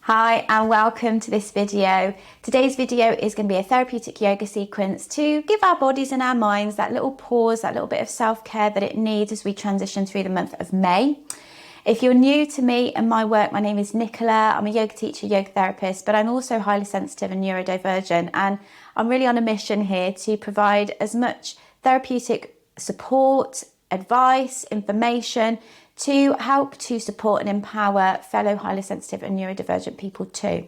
Hi and welcome to this video. Today's video is going to be a therapeutic yoga sequence to give our bodies and our minds that little pause, that little bit of self-care that it needs as we transition through the month of May. If you're new to me and my work, my name is Nicola. I'm a yoga teacher, yoga therapist, but I'm also highly sensitive and neurodivergent, and I'm really on a mission here to provide as much therapeutic support, advice, information to help to support and empower fellow highly sensitive and neurodivergent people too.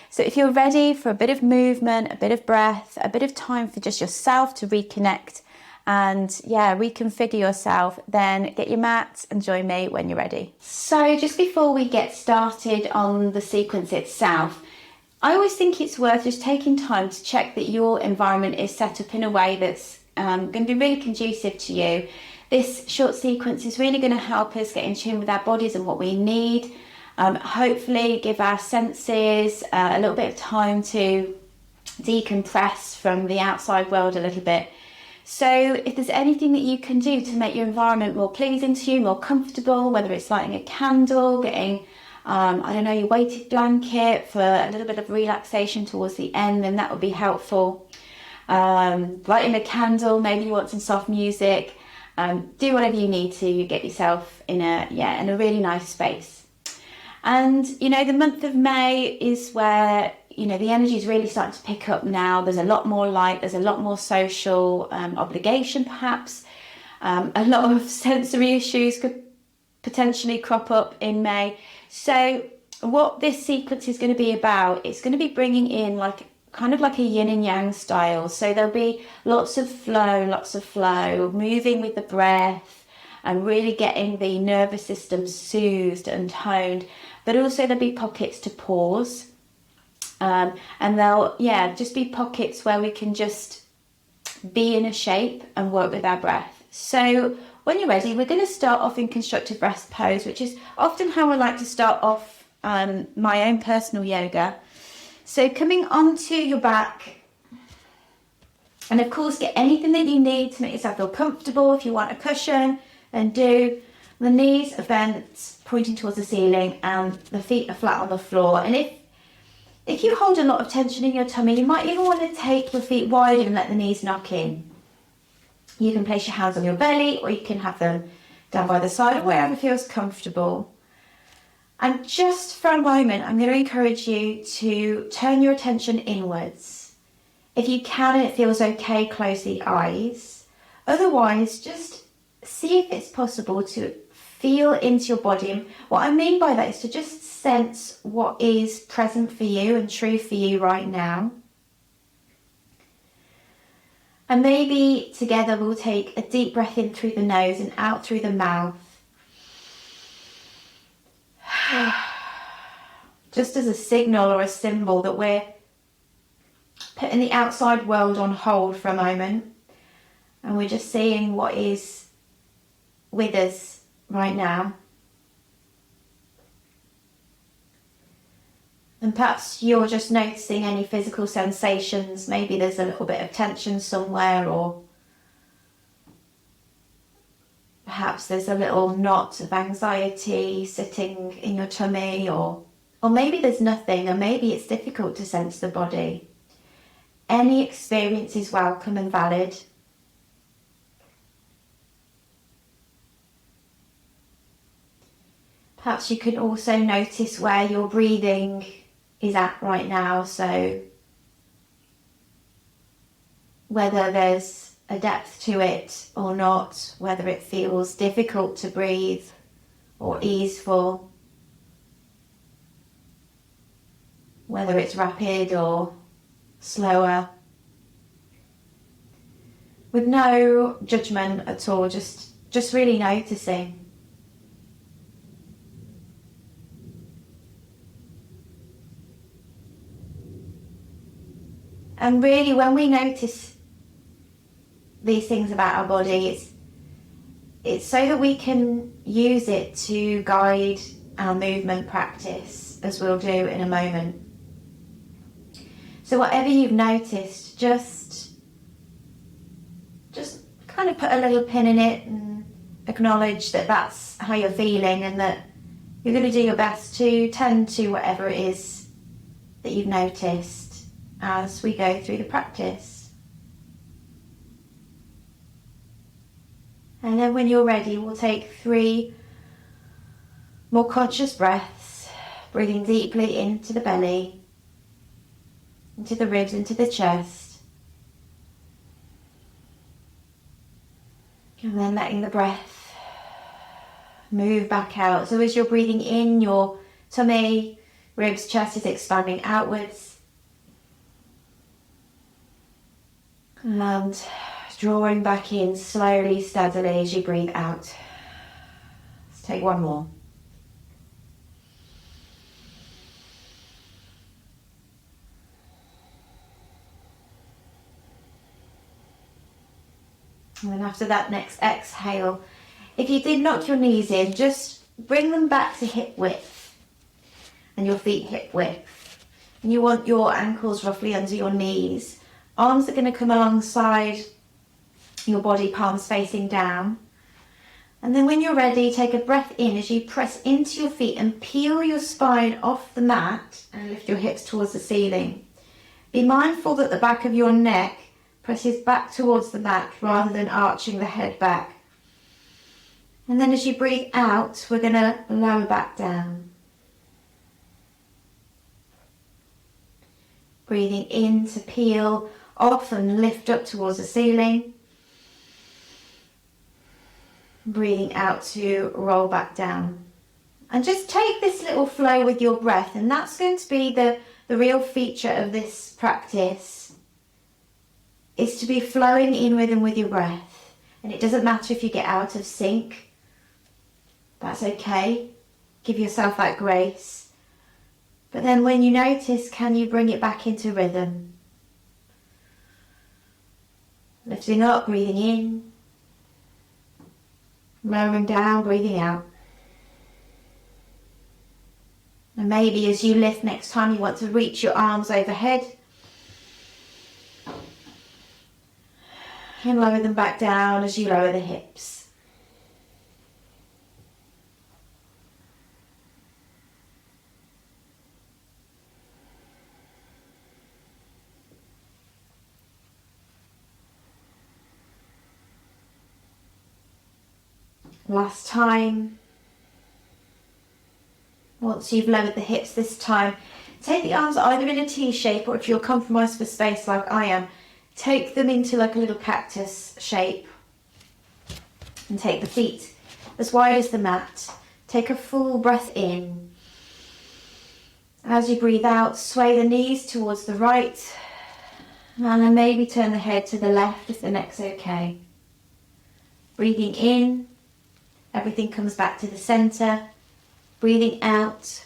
So if you're ready for a bit of movement, a bit of breath, a bit of time for just yourself to reconnect and reconfigure yourself, then get your mat and join me when you're ready. So just before we get started on the sequence itself, I always think it's worth just taking time to check that your environment is set up in a way that's going to be really conducive to you. This short sequence is really going to help us get in tune with our bodies and what we need. Hopefully give our senses a little bit of time to decompress from the outside world a little bit. So if there's anything that you can do to make your environment more pleasing to you, more comfortable, whether it's lighting a candle, getting your weighted blanket for a little bit of relaxation towards the end, then that would be helpful. Lighting a candle, maybe you want some soft music. Do whatever you need to get yourself in a really nice space. And the month of May is where the energy is really starting to pick up now. There's a lot more light, there's a lot more social obligation perhaps. A lot of sensory issues could potentially crop up in May. So what this sequence is going to be about, it's going to be bringing in kind of like a yin and yang style. So there'll be lots of flow, moving with the breath and really getting the nervous system soothed and toned. But also there'll be pockets to pause. And there'll just be pockets where we can just be in a shape and work with our breath. So when you're ready, we're going to start off in constructive rest pose, which is often how I like to start off my own personal yoga. So coming onto your back, and of course get anything that you need to make yourself feel comfortable. If you want a cushion, then do. The knees are bent, pointing towards the ceiling, and the feet are flat on the floor. And if you hold a lot of tension in your tummy, you might even want to take your feet wider and let the knees knock in. You can place your hands on your belly, or you can have them down by the side, wherever feels comfortable. And just for a moment, I'm going to encourage you to turn your attention inwards. If you can and it feels okay, close the eyes. Otherwise, just see if it's possible to feel into your body. And what I mean by that is to just sense what is present for you and true for you right now. And maybe together we'll take a deep breath in through the nose and out through the mouth. Just as a signal or a symbol that we're putting the outside world on hold for a moment and we're just seeing what is with us right now. And perhaps you're just noticing any physical sensations. Maybe there's a little bit of tension somewhere, or perhaps there's a little knot of anxiety sitting in your tummy, or maybe there's nothing, or maybe it's difficult to sense the body. Any experience is welcome and valid. Perhaps you can also notice where your breathing is at right now, so whether there's a depth to it or not, whether it feels difficult to breathe or easeful, whether it's rapid or slower, with no judgment at all, just really noticing. And really, when we notice these things about our body, it's so that we can use it to guide our movement practice, as we'll do in a moment. So whatever you've noticed, just kind of put a little pin in it and acknowledge that that's how you're feeling, and that you're going to do your best to tend to whatever it is that you've noticed as we go through the practice. And then when you're ready, we'll take 3 more conscious breaths, breathing deeply into the belly, into the ribs, into the chest. And then letting the breath move back out. So as you're breathing in, your tummy, ribs, chest is expanding outwards. And drawing back in slowly, steadily as you breathe out. Let's take 1 more. And then after that next exhale, if you did knock your knees in, just bring them back to hip width and your feet hip width. And you want your ankles roughly under your knees. Arms are going to come alongside your body, palms facing down. And then when you're ready, take a breath in as you press into your feet and peel your spine off the mat and lift your hips towards the ceiling. Be mindful that the back of your neck presses back towards the mat rather than arching the head back. And then as you breathe out, we're going to lower back down. Breathing in to peel off and lift up towards the ceiling. Breathing out to roll back down. And just take this little flow with your breath, and that's going to be the real feature of this practice. Is to be flowing in rhythm with your breath. And it doesn't matter if you get out of sync. That's okay. Give yourself that grace. But then when you notice, can you bring it back into rhythm? Lifting up, breathing in. Lowering down, breathing out. And maybe as you lift next time, you want to reach your arms overhead. And lower them back down as you lower the hips. Last time. Once you've lowered the hips this time, take the arms either in a T shape, or if you're compromised for space like I am, take them into like a little cactus shape. And take the feet as wide as the mat. Take a full breath in. As you breathe out, sway the knees towards the right. And then maybe turn the head to the left if the neck's okay. Breathing in, everything comes back to the centre. Breathing out,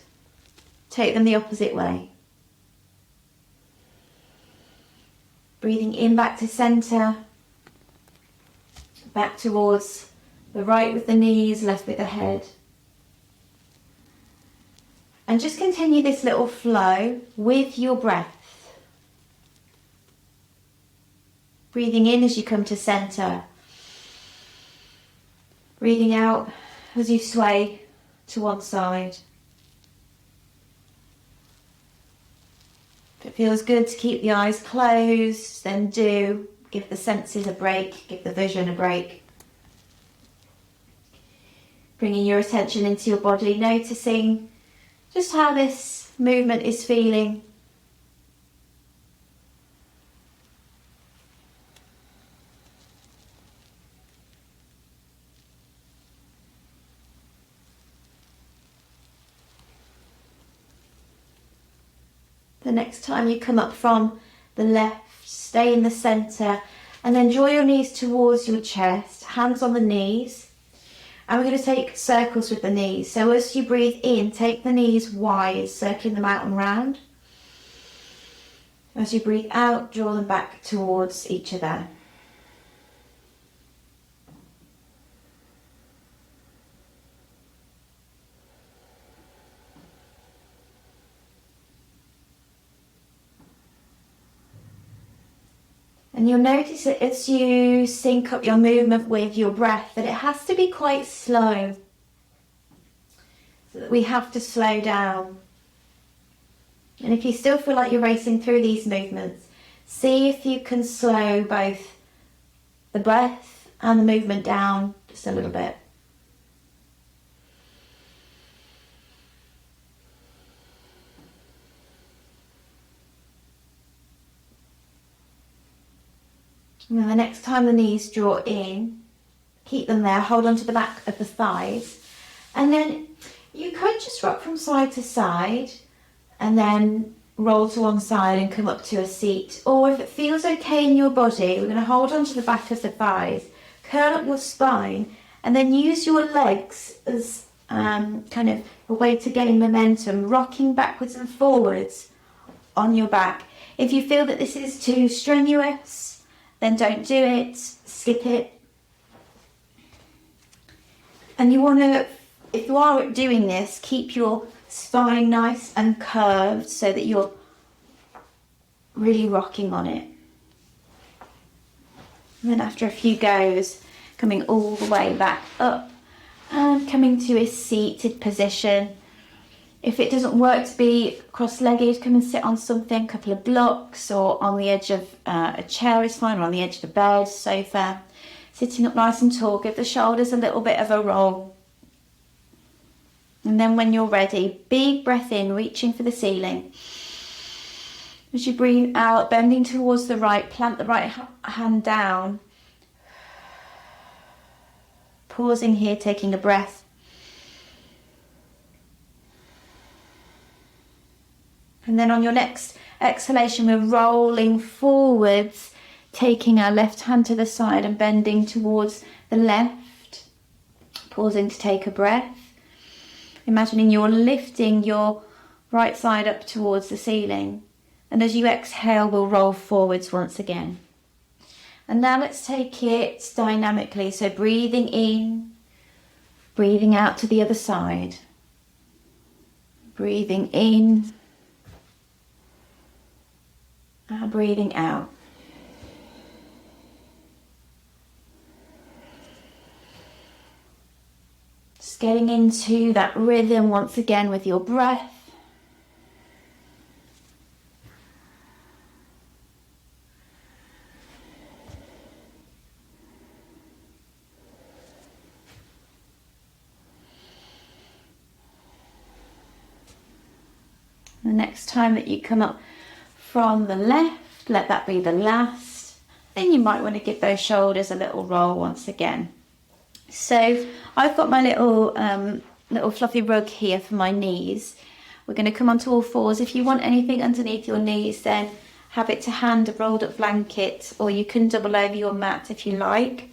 take them the opposite way. Breathing in back to centre, back towards the right with the knees, left with the head. And just continue this little flow with your breath. Breathing in as you come to centre. Breathing out as you sway to one side. If it feels good to keep the eyes closed, then do. Give the senses a break, give the vision a break. Bringing your attention into your body, noticing just how this movement is feeling. The next time you come up from the left, stay in the centre, and then draw your knees towards your chest, hands on the knees. And we're going to take circles with the knees. So as you breathe in, take the knees wide, circling them out and round. As you breathe out, draw them back towards each other. And you'll notice that as you sync up your movement with your breath, that it has to be quite slow. So that we have to slow down. And if you still feel like you're racing through these movements, see if you can slow both the breath and the movement down just a little bit. And then the next time the knees draw in, keep them there, hold on to the back of the thighs. And then you could just rock from side to side and then roll to one side and come up to a seat. Or if it feels okay in your body, we're going to hold on to the back of the thighs, curl up your spine, and then use your legs as kind of a way to gain momentum, rocking backwards and forwards on your back. If you feel that this is too strenuous, then don't do it, skip it. And you want to, if you are doing this, keep your spine nice and curved so that you're really rocking on it. And then after a few goes, coming all the way back up and coming to a seated position. If it doesn't work to be cross-legged, come and sit on something, a couple of blocks, or on the edge of a chair is fine, or on the edge of the bed, sofa. Sitting up nice and tall, give the shoulders a little bit of a roll. And then when you're ready, big breath in, reaching for the ceiling. As you breathe out, bending towards the right, plant the right hand down. Pausing here, taking a breath. And then on your next exhalation, we're rolling forwards, taking our left hand to the side and bending towards the left. Pausing to take a breath. Imagining you're lifting your right side up towards the ceiling. And as you exhale, we'll roll forwards once again. And now let's take it dynamically. So breathing in, breathing out to the other side. Breathing in. Breathing out. Just getting into that rhythm once again with your breath. The next time that you come up from the left, let that be the last. Then you might want to give those shoulders a little roll once again. So I've got my little fluffy rug here for my knees. We're going to come onto all fours. If you want anything underneath your knees, then have it to hand, a rolled up blanket, or you can double over your mat if you like.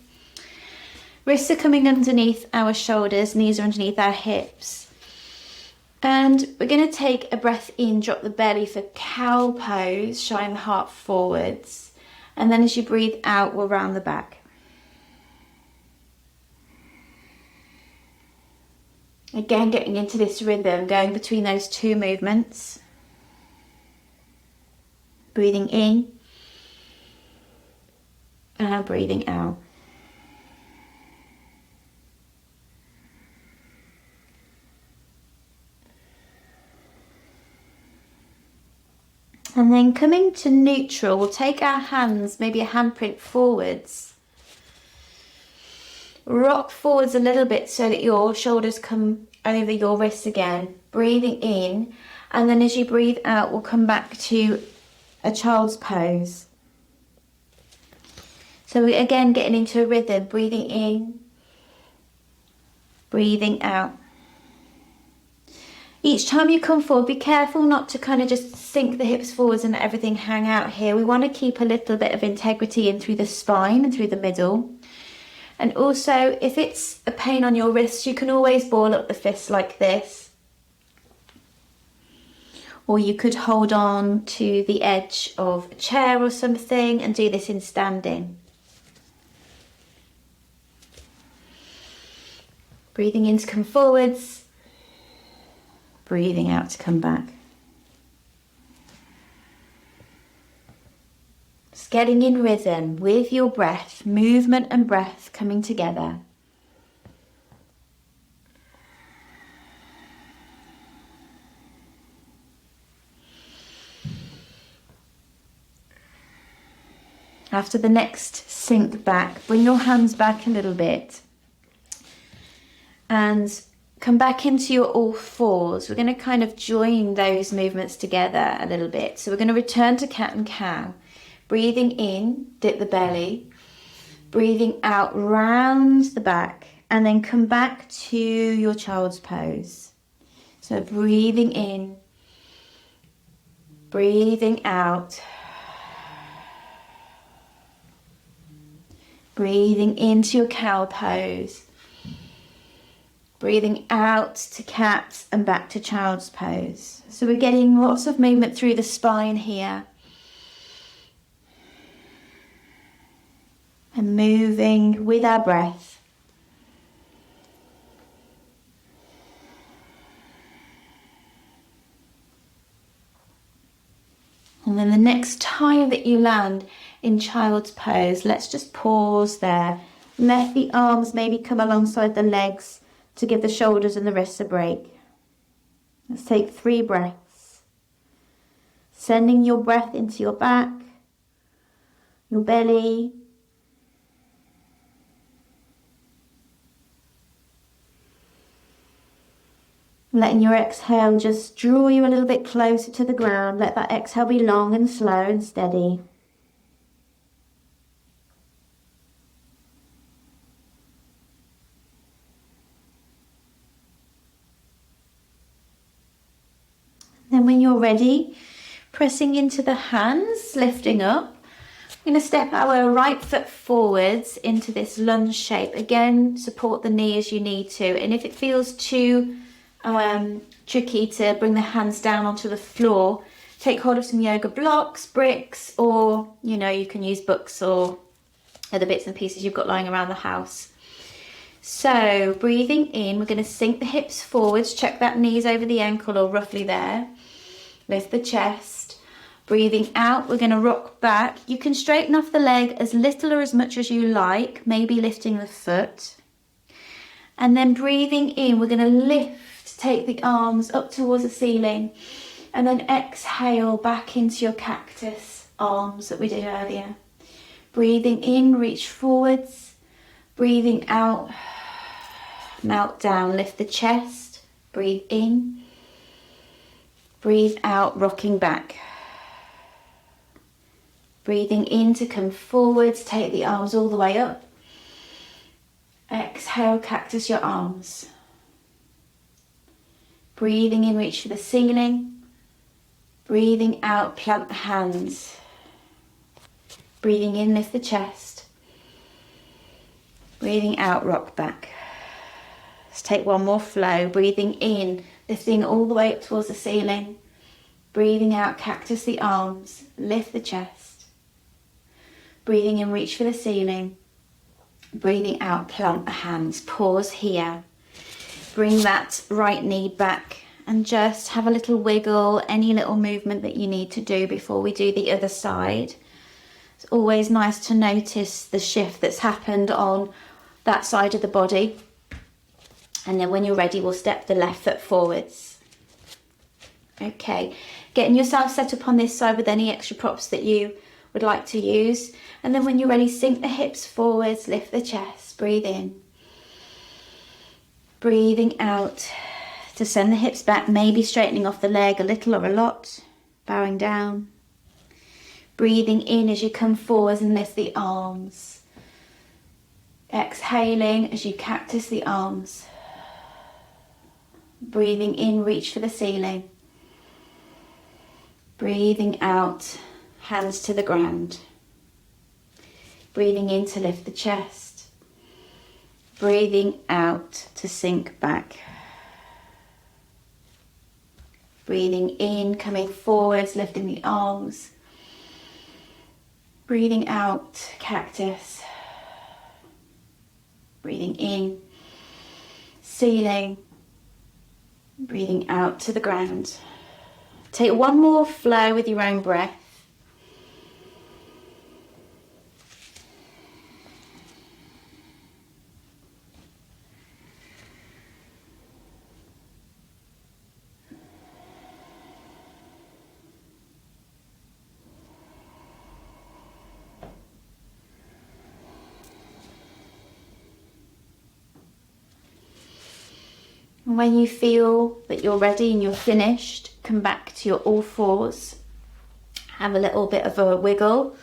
Wrists are coming underneath our shoulders, knees are underneath our hips. And we're going to take a breath in, drop the belly for cow pose, shine the heart forwards. And then as you breathe out, we'll round the back. Again, getting into this rhythm, going between those two movements. Breathing in and breathing out. And then coming to neutral, we'll take our hands, maybe a handprint forwards. Rock forwards a little bit so that your shoulders come over your wrists again. Breathing in, and then as you breathe out, we'll come back to a child's pose. So we're again getting into a rhythm, breathing in, breathing out. Each time you come forward, be careful not to kind of just sink the hips forwards and let everything hang out here. We want to keep a little bit of integrity in through the spine and through the middle. And also, if it's a pain on your wrists, you can always ball up the fists like this. Or you could hold on to the edge of a chair or something and do this in standing. Breathing in to come forwards. Breathing out to come back. Just getting in rhythm with your breath, movement and breath coming together. After the next sink back, bring your hands back a little bit and come back into your all fours. We're going to kind of join those movements together a little bit. So we're going to return to cat and cow. Breathing in, dip the belly. Breathing out, round the back. And then come back to your child's pose. So breathing in, breathing out. Breathing into your cow pose. Breathing out to cat and back to child's pose. So we're getting lots of movement through the spine here. And moving with our breath. And then the next time that you land in child's pose, let's just pause there. Let the arms maybe come alongside the legs to give the shoulders and the wrists a break. Let's take 3 breaths. Sending your breath into your back, your belly. Letting your exhale just draw you a little bit closer to the ground. Let that exhale be long and slow and steady. Then when you're ready, pressing into the hands, lifting up. We're going to step our right foot forwards into this lunge shape. Again, support the knee as you need to. And if it feels too tricky to bring the hands down onto the floor, take hold of some yoga blocks, bricks, or, you can use books or other bits and pieces you've got lying around the house. So breathing in, we're going to sink the hips forwards, check that knees over the ankle or roughly there. Lift the chest. Breathing out, we're going to rock back. You can straighten off the leg as little or as much as you like, maybe lifting the foot. And then breathing in, we're going to lift, take the arms up towards the ceiling. And then exhale back into your cactus arms that we did earlier. Breathing in, reach forwards. Breathing out, melt down, lift the chest. Breathe in. Breathe out, rocking back. Breathing in to come forwards, take the arms all the way up. Exhale, cactus your arms. Breathing in, reach for the ceiling. Breathing out, plant the hands. Breathing in, lift the chest. Breathing out, rock back. Let's take one more flow. Breathing in, lifting all the way up towards the ceiling. Breathing out, cactus the arms. Lift the chest. Breathing in, reach for the ceiling. Breathing out, plant the hands. Pause here. Bring that right knee back and just have a little wiggle, any little movement that you need to do before we do the other side. It's always nice to notice the shift that's happened on that side of the body. And then when you're ready, we'll step the left foot forwards. Okay, getting yourself set up on this side with any extra props that you would like to use. And then when you're ready, sink the hips forwards, lift the chest, breathe in. Breathing out to send the hips back, maybe straightening off the leg a little or a lot, bowing down. Breathing in as you come forwards and lift the arms. Exhaling as you cactus the arms. Breathing in, reach for the ceiling. Breathing out, hands to the ground. Breathing in to lift the chest. Breathing out to sink back. Breathing in, coming forwards, lifting the arms. Breathing out, cactus. Breathing in, ceiling. Breathing out to the ground. Take one more flow with your own breath. And when you feel that you're ready and you're finished, come back to your all fours. Have a little bit of a wiggle.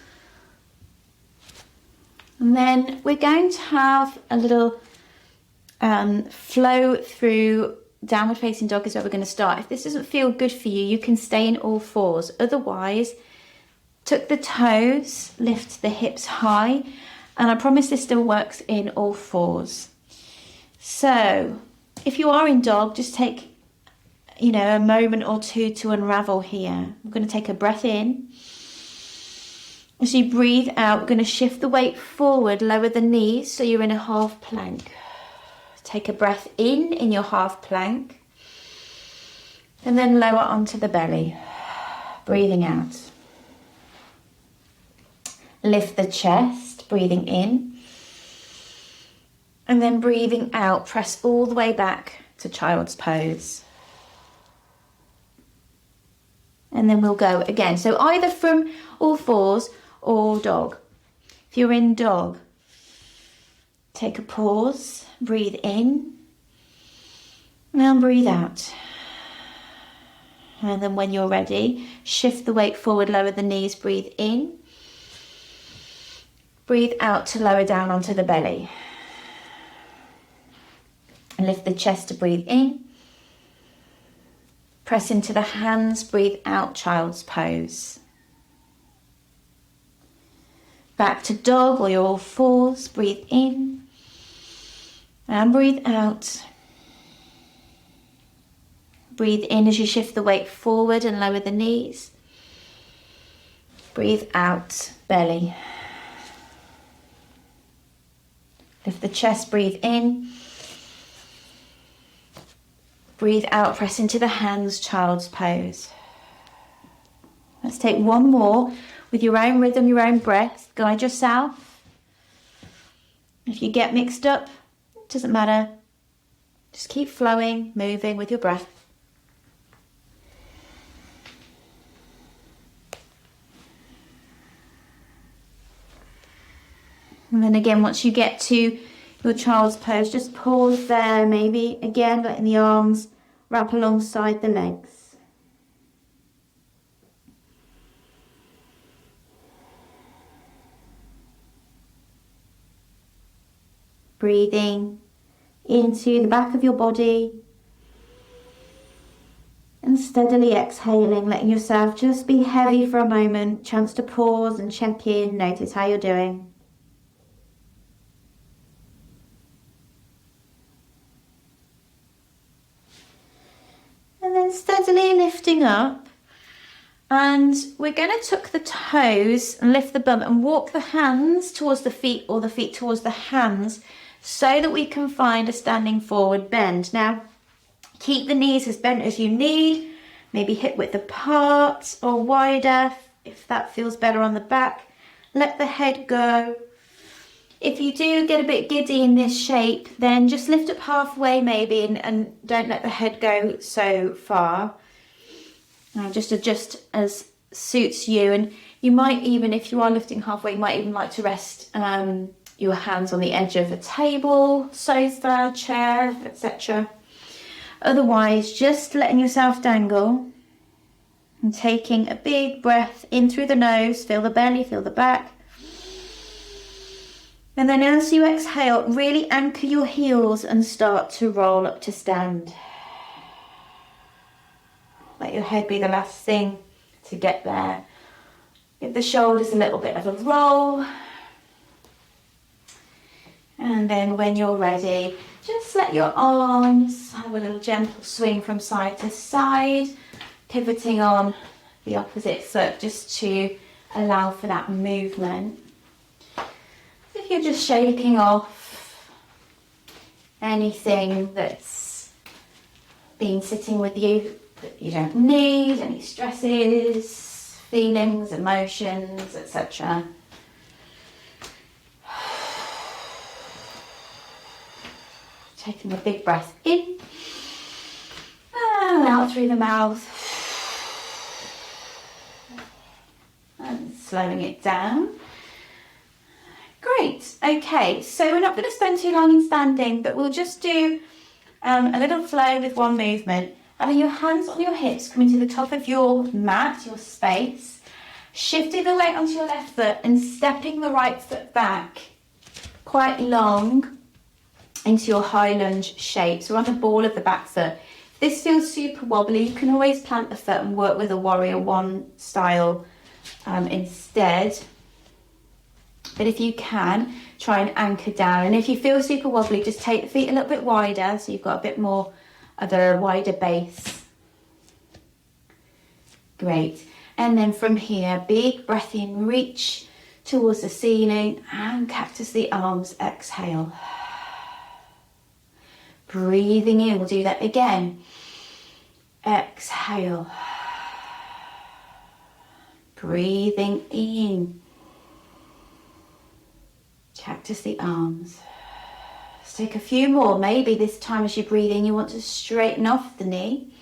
And then we're going to have a little flow through downward facing dog is where we're going to start. If this doesn't feel good for you, you can stay in all fours. Otherwise, tuck the toes, lift the hips high. And I promise this still works in all fours. So if you are in dog, just take, a moment or two to unravel here. I'm going to take a breath in. As you breathe out, we're going to shift the weight forward, lower the knees so you're in a half plank. Take a breath in your half plank. And then lower onto the belly. Breathing out. Lift the chest, breathing in. And then breathing out, press all the way back to child's pose. And then we'll go again. So either from all fours or dog. If you're in dog, take a pause, breathe in, and breathe out. And then when you're ready, shift the weight forward, lower the knees, breathe in. Breathe out to lower down onto the belly. And lift the chest to breathe in. Press into the hands, breathe out, child's pose. Back to dog or your all fours, breathe in. And breathe out. Breathe in as you shift the weight forward and lower the knees. Breathe out, belly. Lift the chest, breathe in. Breathe out, press into the hands, child's pose. Let's take one more with your own rhythm, your own breath. Guide yourself. If you get mixed up, it doesn't matter. Just keep flowing, moving with your breath. And then again, once you get to your child's pose, just pause there, maybe again letting the arms wrap alongside the legs. Breathing into the back of your body and steadily exhaling, letting yourself just be heavy for a moment. Chance to pause and check in, notice how you're doing. And then steadily lifting up, and we're going to tuck the toes and lift the bum and walk the hands towards the feet or the feet towards the hands so that we can find a standing forward bend. Now, keep the knees as bent as you need, maybe hip width apart or wider if that feels better on the back. Let the head go. If you do get a bit giddy in this shape, then just lift up halfway maybe and don't let the head go so far. Just adjust as suits you. And you might even, if you are lifting halfway, you might even like to rest your hands on the edge of a table, sofa, chair, etc. Otherwise, just letting yourself dangle and taking a big breath in through the nose. Feel the belly, feel the back. And then as you exhale, really anchor your heels and start to roll up to stand. Let your head be the last thing to get there. Give the shoulders a little bit of a roll. And then when you're ready, just let your arms have a little gentle swing from side to side, pivoting on the opposite foot just to allow for that movement. If you're just shaking off anything that's been sitting with you that you don't need, any stresses, feelings, emotions, etc. Taking a big breath in and out through the mouth and slowing it down. Great, okay, so we're not going to spend too long in standing, but we'll just do A little flow with one movement. Having your hands on your hips, coming to the top of your mat, your space. Shifting the weight onto your left foot and stepping the right foot back quite long into your high lunge shape. So we're on the ball of the back foot. If this feels super wobbly, you can always plant the foot and work with a warrior one style instead. But if you can, try and anchor down. And if you feel super wobbly, just take the feet a little bit wider so you've got a bit more of a wider base. Great. And then from here, big breath in, reach towards the ceiling and cactus the arms, exhale. Breathing in, we'll do that again. Exhale. Breathing in. Cactus the arms. Let's take a few more. Maybe this time as you breathe in, you want to straighten off the knee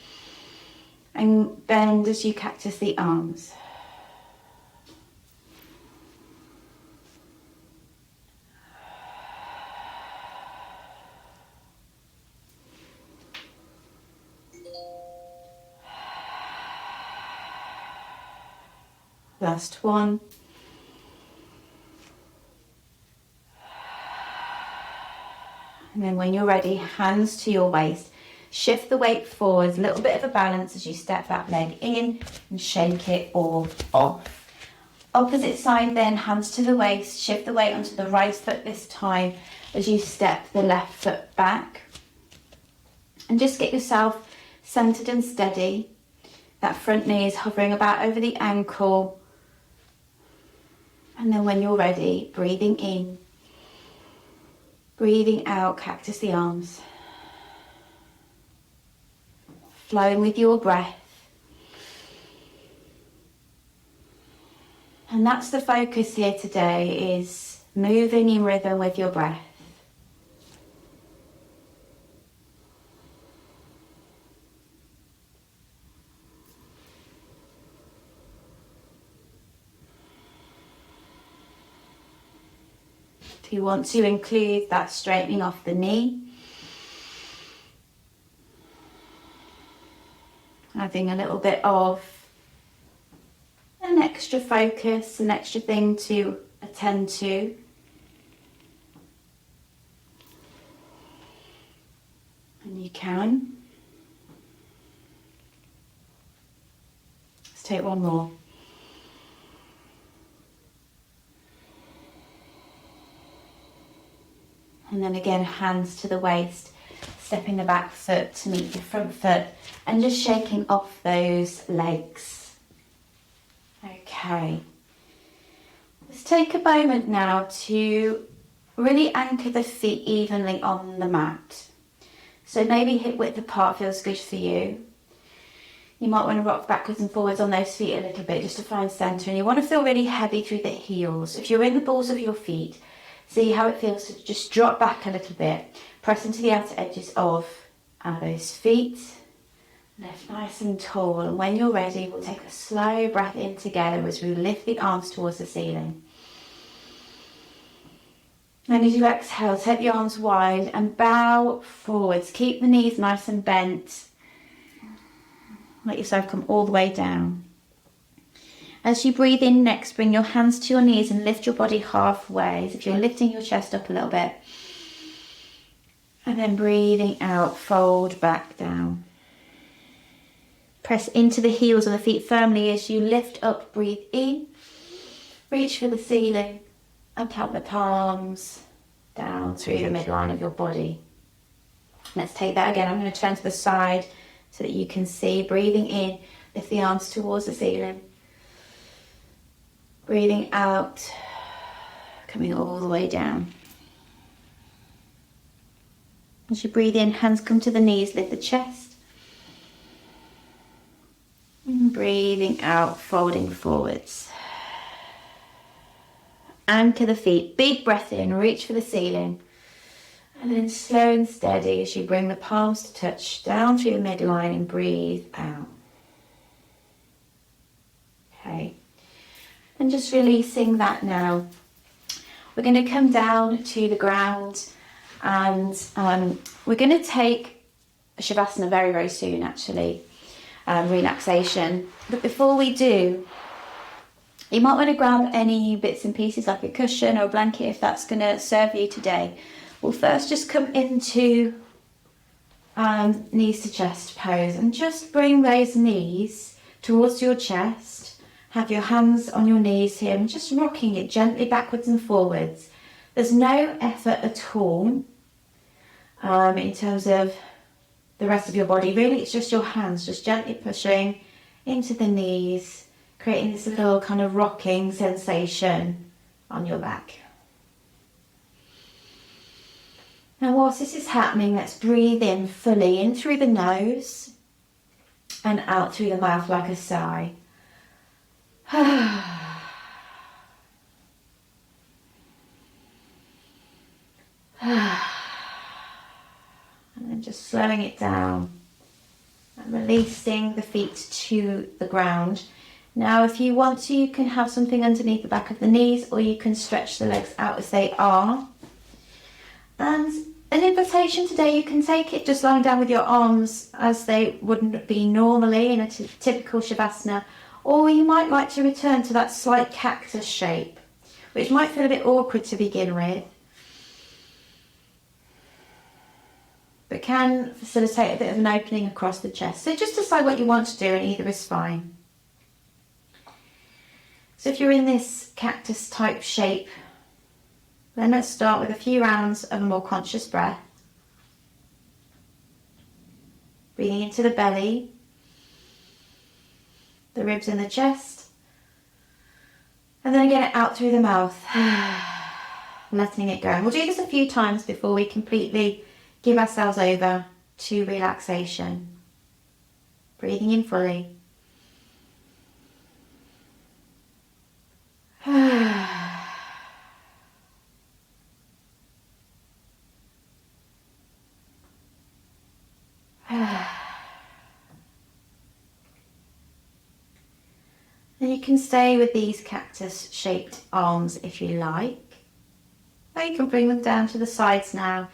and bend as you cactus the arms. Last one. And then when you're ready, hands to your waist. Shift the weight forwards, a little bit of a balance as you step that leg in and shake it all off. Opposite side then, hands to the waist. Shift the weight onto the right foot this time as you step the left foot back. And just get yourself centered and steady. That front knee is hovering about over the ankle. And then when you're ready, breathing in. Breathing out, cactus the arms. Flowing with your breath. And that's the focus here today, is moving in rhythm with your breath. If you want to include that straightening off the knee, having a little bit of an extra focus, an extra thing to attend to. And you can. Let's take one more. And then again, hands to the waist, stepping the back foot to meet the front foot and just shaking off those legs. Okay. Let's take a moment now to really anchor the feet evenly on the mat. So maybe hip width apart feels good for you. You might want to rock backwards and forwards on those feet a little bit just to find center. And you want to feel really heavy through the heels. If you're in the balls of your feet, see how it feels to just drop back a little bit. Press into the outer edges of those feet. Lift nice and tall. And when you're ready, we'll take a slow breath in together as we lift the arms towards the ceiling. And as you exhale, take the arms wide and bow forwards. Keep the knees nice and bent. Let yourself come all the way down. As you breathe in next, bring your hands to your knees and lift your body halfway, as if you're lifting your chest up a little bit. And then breathing out, fold back down. Press into the heels of the feet firmly as you lift up, breathe in. Reach for the ceiling and plant the palms down through the midline of your body. Let's take that again. I'm going to turn to the side so that you can see. Breathing in, lift the arms towards the ceiling. Breathing out, coming all the way down. As you breathe in, hands come to the knees, lift the chest. And breathing out, folding forwards. Anchor the feet, big breath in, reach for the ceiling. And then slow and steady as you bring the palms to touch down through the midline and breathe out. Okay. And just releasing that now. We're going to come down to the ground and we're going to take Shavasana very, very soon actually, relaxation. But before we do, you might want to grab any bits and pieces like a cushion or a blanket if that's going to serve you today. We'll first just come into knees to chest pose and just bring those knees towards your chest. Have your hands on your knees here and just rocking it gently backwards and forwards. There's no effort at all in terms of the rest of your body. Really, it's just your hands just gently pushing into the knees, creating this little kind of rocking sensation on your back. Now, whilst this is happening, let's breathe in fully, in through the nose and out through the mouth like a sigh. And then just slowing it down and releasing the feet to the ground. Now, if you want to, you can have something underneath the back of the knees, or you can stretch the legs out as they are. And an invitation today, you can take it just lying down with your arms as they wouldn't be normally in a typical Shavasana, or you might like to return to that slight cactus shape, which might feel a bit awkward to begin with, but can facilitate a bit of an opening across the chest. So just decide what you want to do, and either is fine. So if you're in this cactus type shape, then let's start with a few rounds of a more conscious breath. Breathing into the belly, the ribs and the chest, and then again out through the mouth, letting it go. And we'll do this a few times before we completely give ourselves over to relaxation. Breathing in fully. And you can stay with these cactus shaped arms if you like, or you can bring them down to the sides now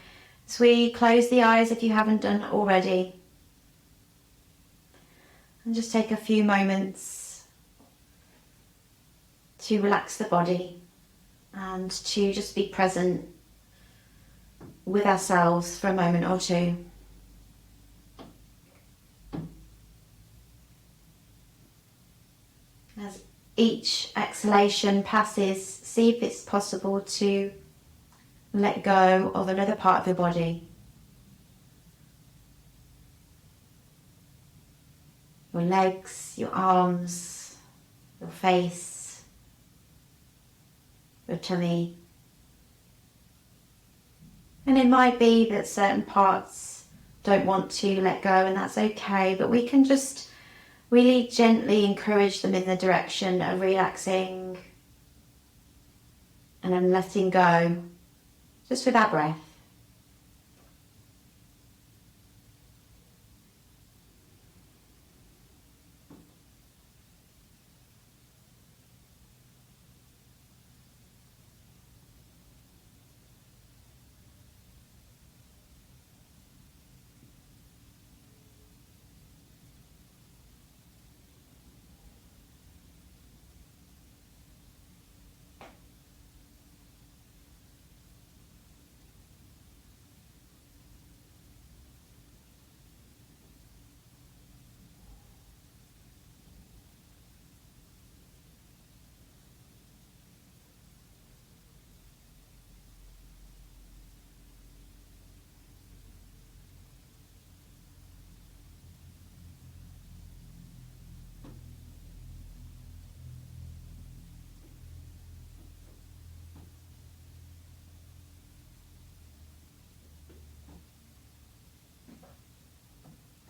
as we close the eyes if you haven't done already, and just take a few moments to relax the body and to just be present with ourselves for a moment or two. As each exhalation passes, see if it's possible to let go of another part of your body. Your legs, your arms, your face, your tummy. And it might be that certain parts don't want to let go, and that's okay, but we can just really gently encourage them in the direction of relaxing and then letting go, just with our breath.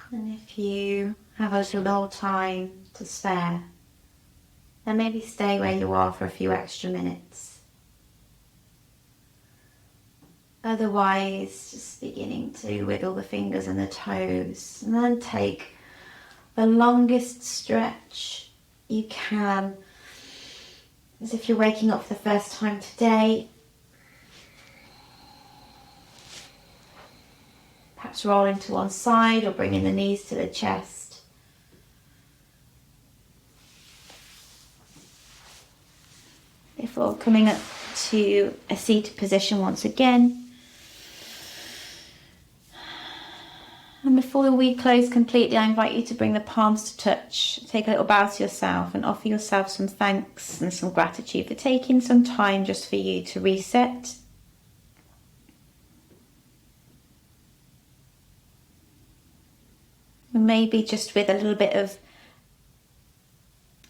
And if you have a little time to spare, then maybe stay where you are for a few extra minutes. Otherwise, just beginning to wiggle the fingers and the toes, and then take the longest stretch you can, as if you're waking up for the first time today. Perhaps rolling to one side or bringing the knees to the chest. Before coming up to a seated position once again. And before we close completely, I invite you to bring the palms to touch. Take a little bow to yourself and offer yourself some thanks and some gratitude for taking some time just for you to reset. And maybe just with a little bit of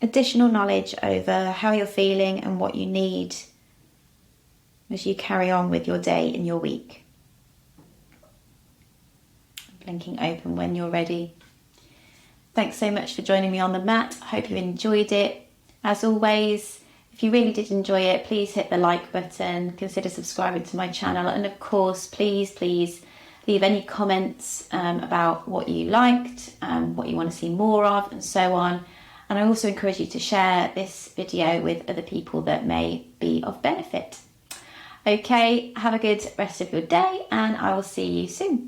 additional knowledge over how you're feeling and what you need as you carry on with your day and your week. Blinking open when you're ready. Thanks so much for joining me on the mat. I hope you enjoyed it. As always, if you really did enjoy it, please hit the like button, consider subscribing to my channel, and of course, please leave any comments about what you liked, what you want to see more of, and so on. And I also encourage you to share this video with other people that may be of benefit. Okay, have a good rest of your day, and I will see you soon.